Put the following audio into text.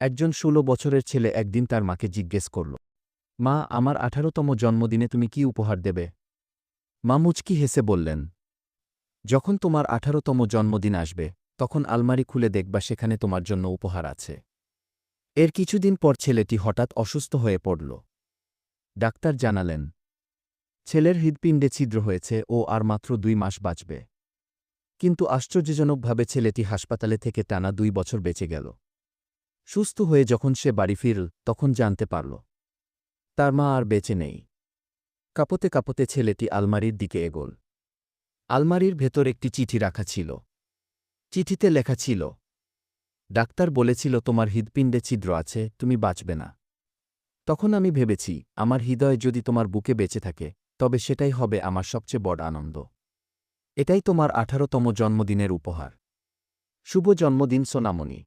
একজন ১৬ বছরের ছেলে একদিন তার মাকে জিজ্ঞেস করল, মা, আমার ১৮তম জন্মদিনে তুমি কি উপহার দেবে? মা মুচকি হেসে বললেন, যখন তোমার ১৮তম জন্মদিন আসবে, তখন আলমারি খুলে দেখবা সেখানে তোমার জন্য উপহার আছে। এর কিছুদিন পর ছেলেটি হঠাৎ অসুস্থ হয়ে পড়ল। ডাক্তার জানালেন, ছেলের হৃৎপিণ্ডে ছিদ্র হয়েছে ও আর মাত্র ২ মাস বাঁচবে। কিন্তু আশ্চর্যজনকভাবে ছেলেটি হাসপাতালে থেকে টানা ২ বছর বেঁচে গেল। সুস্থ হয়ে যখন সে বাড়ি ফিরল, তখন জানতে পারল তার মা আর বেঁচে নেই। কাঁপতে কাঁপতে ছেলেটি আলমারির দিকে এগোল। আলমারির ভেতর একটি চিঠি রাখা ছিল। চিঠিতে লেখা ছিল, ডাক্তার বলেছিল তোমার হৃৎপিণ্ডে ছিদ্র আছে, তুমি বাঁচবে না। তখন আমি ভেবেছি, আমার হৃদয় যদি তোমার বুকে বেঁচে থাকে, তবে সেটাই হবে আমার সবচেয়ে বড় আনন্দ। এটাই তোমার ১৮তম জন্মদিনের উপহার। শুভ জন্মদিন সোনামণি।